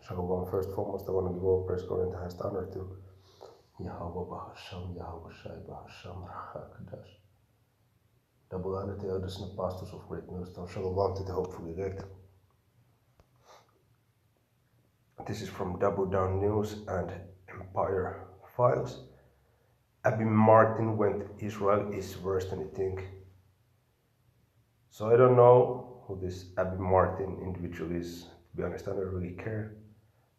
Shalom. First and foremost, I want to give all praise, glory, and the highest honor to Yahweh Bahasham, Yahweh Shai Bahasham, Rachakadash. Double honor to the elders and apostles of Great Millstone. Shalom to the hopeful elect. This is from Double Down News and Empire Files. Abby Martin went Israel is worse than you think. So I don't know who this Abby Martin individual is. To be honest, I don't really care.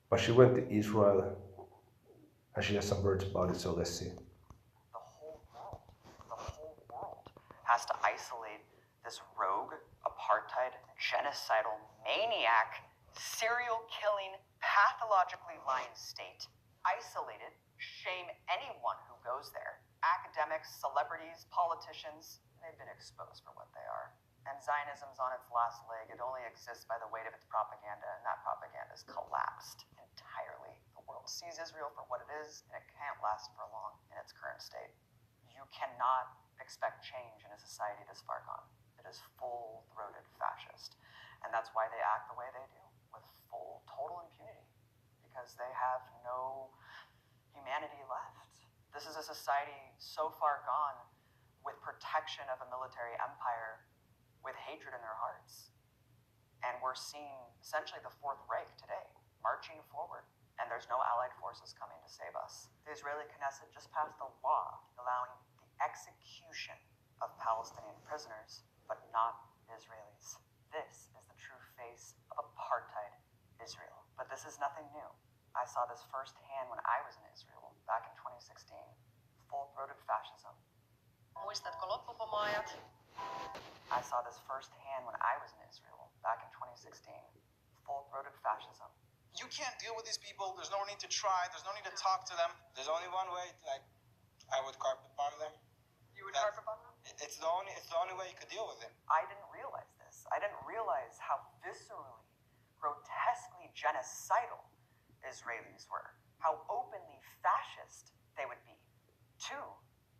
But she went to Israel and she has some words about it, so let's see. The whole world has to isolate this rogue, apartheid, genocidal, maniac, serial killing, pathologically lying state. Isolate it, shame anyone who goes there. Academics, celebrities, politicians, they've been exposed for what they are. And Zionism's on its last leg. It only exists by the weight of its propaganda, and that propaganda has collapsed entirely. The world sees Israel for what it is, and it can't last for long in its current state. You cannot expect change in a society this far gone. It is full-throated fascist. And that's why they act the way they do, with full, total impunity, because they have no humanity left. This is a society so far gone with protection of a military empire, with hatred in their hearts. And we're seeing essentially the Fourth Reich today, marching forward, and there's no allied forces coming to save us. The Israeli Knesset just passed a law allowing the execution of Palestinian prisoners, but not Israelis. This is the true face of apartheid Israel. But this is nothing new. I saw this firsthand when I was in Israel back in 2016. Full-throated fascism. Muistatko loppupomoajat? I saw this firsthand when I was in Israel back in 2016. Full-throated fascism. You can't deal with these people. There's no need to try. There's no need to talk to them. There's only one way. Like, I would carpet bomb them. You would carpet bomb them? It's the only way you could deal with them. I didn't realize this. I didn't realize how viscerally, grotesquely genocidal Israelis were. How openly fascist they would be to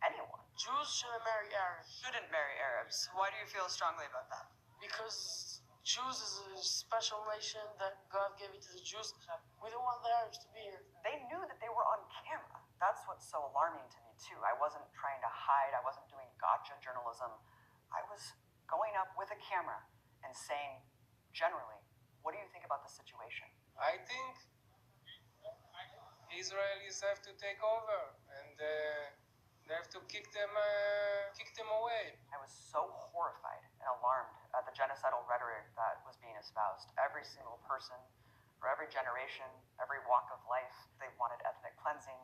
anyone. Jews shouldn't marry Arabs. Shouldn't marry Arabs. Why do you feel strongly about that? Because Jews is a special nation that God gave it to the Jews. We don't want the Arabs to be here. They knew that they were on camera. That's what's so alarming to me, too. I wasn't trying to hide. I wasn't doing gotcha journalism. I was going up with a camera and saying, generally, what do you think about the situation? I think Israelis have to take over and they have to kick them away. I was so horrified and alarmed at the genocidal rhetoric that was being espoused. Every single person, for every generation, every walk of life, they wanted ethnic cleansing.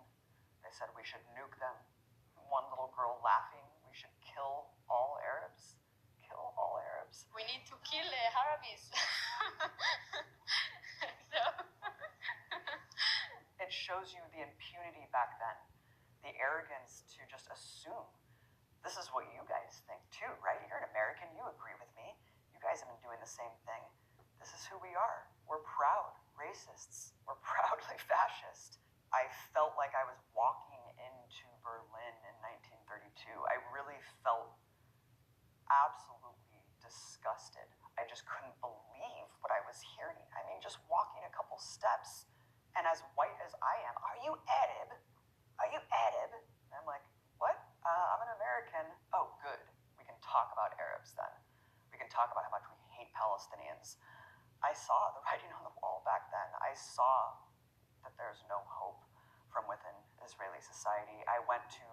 They said we should nuke them. One little girl laughing, we should kill all Arabs. Kill all Arabs. We need to kill Arabs. It shows you the impunity back then. The arrogance to just assume this is what you guys think too, right? You're an American, you agree with me. You guys have been doing the same thing. This is who we are. We're proud racists. We're proudly fascist. I felt like I was walking into Berlin in 1932. I really felt absolutely disgusted. I just couldn't believe what I was hearing. I mean, just walking a couple steps, and as white as I am, are you Arab? Are you Arab? And I'm like, what? I'm an American. Oh, good. We can talk about Arabs then. We can talk about how much we hate Palestinians. I saw the writing on the wall back then. I saw that there's no hope from within Israeli society. I went to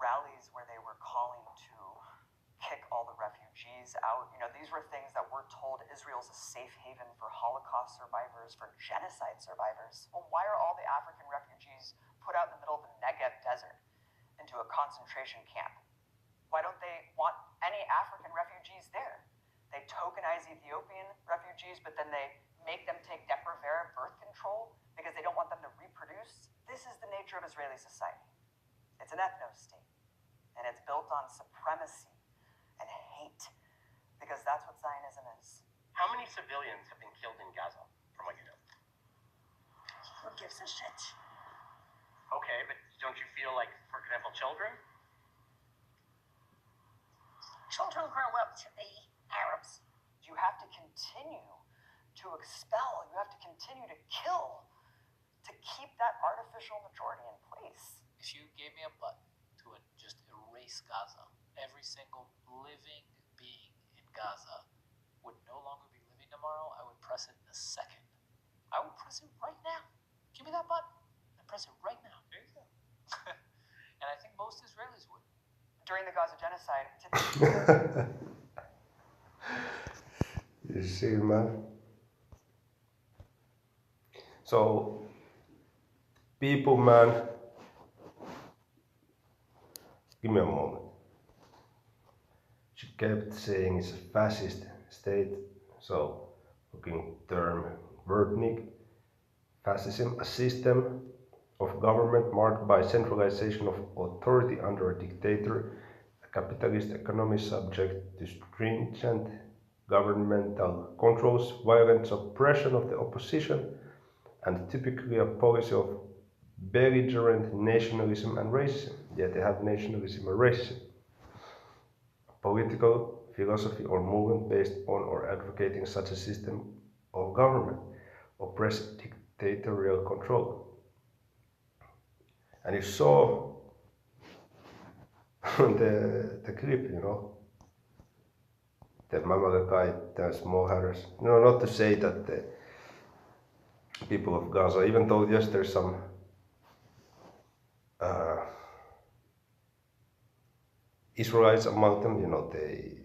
rallies where they were calling to kick all the refugees out. You know, these were things that we're told Israel's a safe haven for Holocaust survivors, for genocide survivors. Well, why are all the African refugees put out in the middle of the Negev desert into a concentration camp? Why don't they want any African refugees there? They tokenize Ethiopian refugees, but then they make them take Depo-Provera birth control because they don't want them to reproduce. This is the nature of Israeli society. It's an ethno-state, and it's built on supremacy and hate, because that's what Zionism is. How many civilians have been killed in Gaza, from what you know? Who gives a shit? Okay, but don't you feel like, for example, children? Children grow up to be Arabs. You have to continue to expel, you have to continue to kill to keep that artificial majority in place. If you gave me a button to just erase Gaza, every single living being in Gaza would no longer be living tomorrow, I would press it in a second. I would press it right now. Give me that button. I press it right now. And I think most Israelis would. During the Gaza genocide, You see, man? So, people, man, give me a moment. She kept saying it's a fascist state, so looking term Wordnik, fascism, a system of government marked by centralization of authority under a dictator, a capitalist economy subject to stringent governmental controls, violent suppression of the opposition, and typically a policy of belligerent nationalism and racism. Yet they have nationalism and racism. A political philosophy or movement based on or advocating such a system of government, oppressive dictatorial control. And you saw the clip, you know, the Mamalakai, the small hatters. You know, not to say that the people of Gaza, even though yes, there's some Israelites among them, you know, they,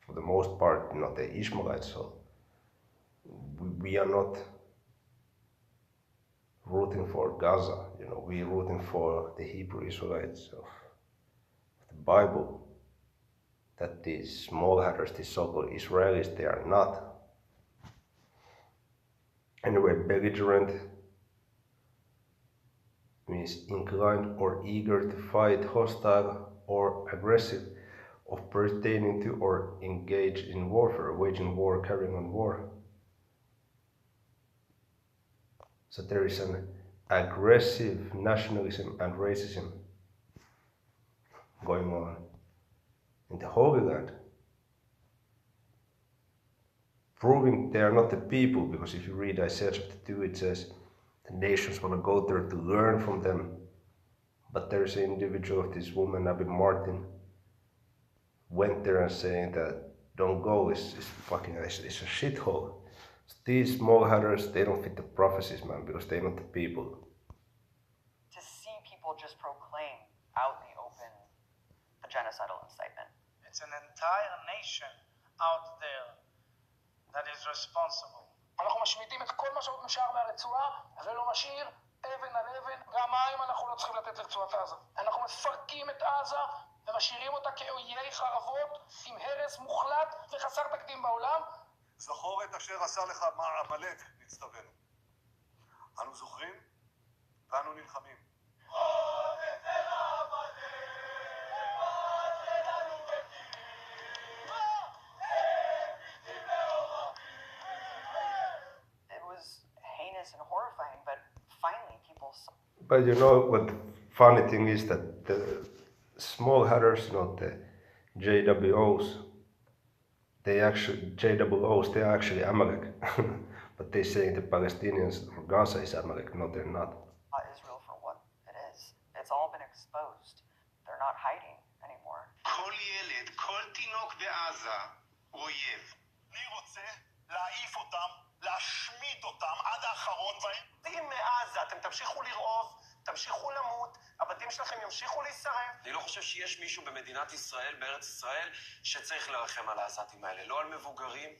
for the most part, you know, they're Ishmaelites, so we are not rooting for Gaza, you know, we're rooting for the Hebrew Israelites of the Bible, that these small hatters, these so-called Israelis, they are not. Anyway, belligerent means inclined or eager to fight, hostile or aggressive, of pertaining to or engage in warfare, waging war, carrying on war. So there is an aggressive nationalism and racism going on in the Holy Land, proving they are not the people, because if you read Isaiah chapter 2, it says the nations want to go there to learn from them. But there is an individual of this woman, Abby Martin, went there and saying that don't go, it's a shithole. So these small hatters, they don't fit the prophecies, man, because they're not the people. to see people just proclaim out in the open the genocidal incitement. It's an entire nation out there that is responsible. אנחנו משמיטים את כל מה שעוד נשאר מהרצועה ולא משאיר אבן על אבן. גם מים אנחנו לא צריכים לתת לרצועת עזה. אנחנו מפרקים את עזה ומשאירים אותה כאויי חרבות עם הרס מוחלט וחסר תקדים בעולם. זכור את אשר עשה לך עמלק, נצטווינו. אנו זוכרים ואנו נלחמים. It was heinous and horrifying, but finally people saw. But you know what the funny thing is that the small hatters, not the JWOs, they're actually Amalek. But they say the Palestinians or Gaza is Amalek. No, they're not. Israel for what it is. It's all been exposed. They're not hiding anymore. כל ילד, כל תינוק בעזה הוא אויב. אני רוצה להעיף אותם, להשמיד אותם עד האחרון בהם. אם מעזה אתם תמשיכו לרעוב, תמשיכו למות, הבתים שלכם ימשיכו להישרף. אני לא חושב שיש מישהו במדינת ישראל, בארץ ישראל, שצריך לרחם על העזתים האלה. לא על מבוגרים,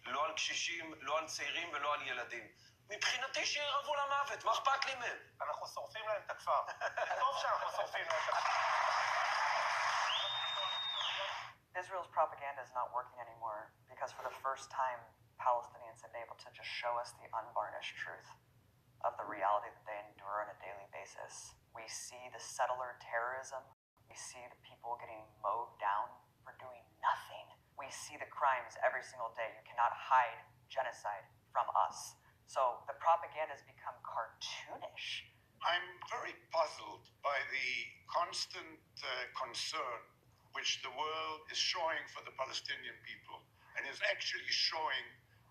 לא על קשישים, לא על צעירים ולא על ילדים. מבחינתי שירעבו למוות, מה אכפת לי מהם? אנחנו שורפים להם את הכפר. טוב שאנחנו שורפים להם את הכפר. Israel's propaganda is not working anymore because for the first time, Palestinians have been able to just show us the unvarnished truth of the reality that they endure on a daily basis. We see the settler terrorism. We see the people getting mowed down for doing nothing. We see the crimes every single day. You cannot hide genocide from us. So the propaganda has become cartoonish. I'm very puzzled by the constant concern which the world is showing for the Palestinian people and is actually showing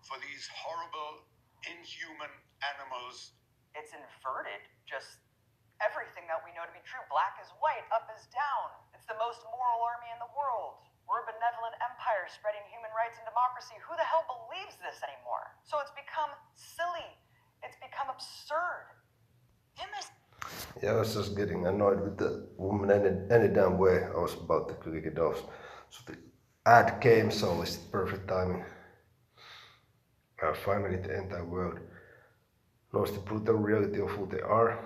for these horrible, inhuman animals. It's inverted, just everything that we know to be true. Black is white, up is down. It's the most moral army in the world. We're a benevolent empire spreading human rights and democracy. Who the hell believes this anymore? So it's become silly. It's become absurd. Yeah, I was just getting annoyed with the woman any damn way. I was about to click it off. So the ad came, so it's perfect timing. Finally, the entire world knows the brutal reality of who they are.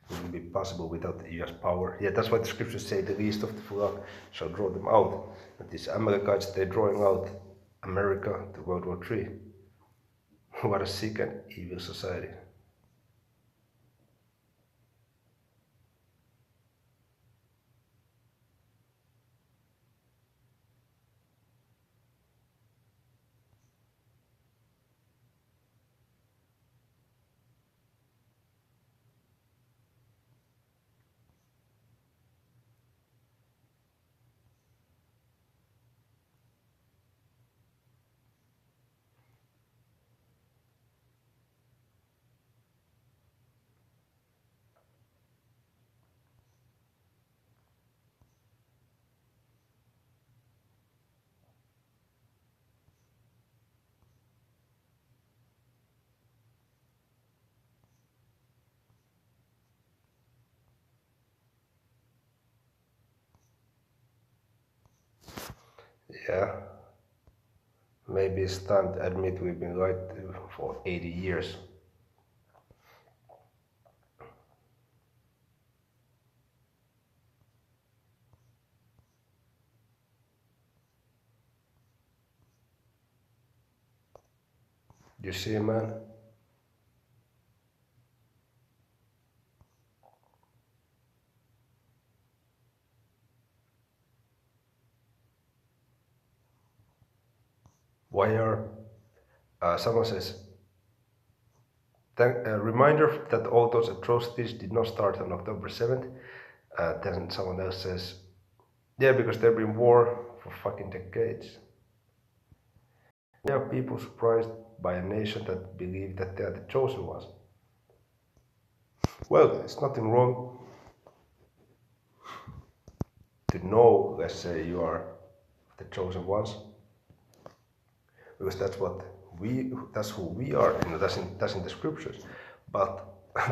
It wouldn't be possible without the US power. Yeah, that's why the scriptures say the least of the flock shall draw them out. And these Amalekites, they're drawing out America to World War III. What a sick and evil society. Yeah, maybe it's time to admit we've been lied to for 80 years. You see, man? Why are, someone says, a reminder that all those atrocities did not start on October 7th. Then someone else says, yeah, because there've been war for fucking decades. Why are people surprised by a nation that believe that they are the chosen ones? Well, it's nothing wrong to know, let's say, you are the chosen ones, because that's who we are, that's in the scriptures. But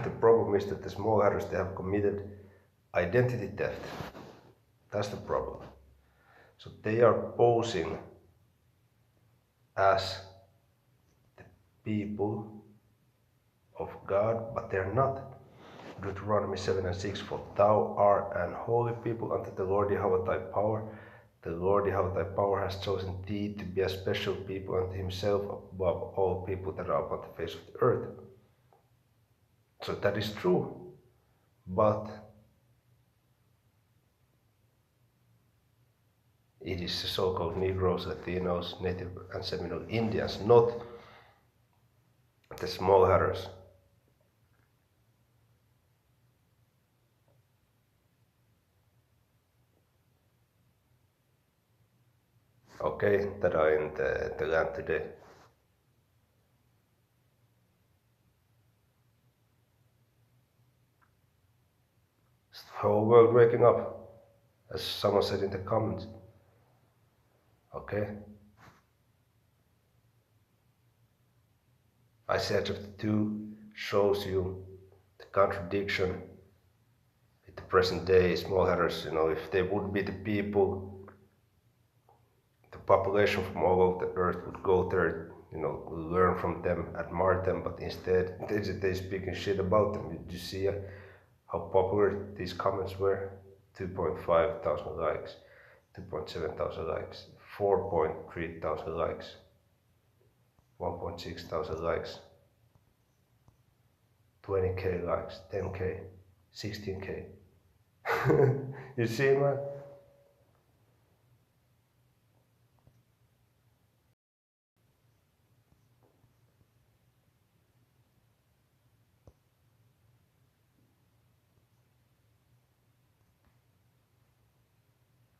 the problem is that the small hatters, they have committed identity theft. That's the problem. So they are posing as the people of God, but they're not. Deuteronomy 7 and 6, for thou art an holy people unto the Lord Jehovah thy power. The Lord Jehovah thy power has chosen thee to be a special people unto himself above all people that are upon the face of the earth. So that is true, but it is the so-called Negroes, Latinos, Native and Seminole Indians, not the small hatters. Okay, that are in the land today. It's the whole world waking up, as someone said in the comments. Okay? Isaiah chapter 2 shows you the contradiction with the present day small hatters. If they would be the people, the population from all over the earth would go there, learn from them, admire them, but instead they speaking shit about them. Did you see how popular these comments were? 2.5 thousand likes, 2.7 thousand likes, 4.3 thousand likes, 1.6 thousand likes, 20k likes, 10k, 16k. You see, man?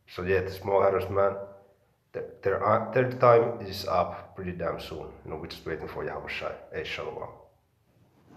So yeah, the small hatters, man, their time is up pretty damn soon. We're just waiting for Yahushua. Hey, Shalom.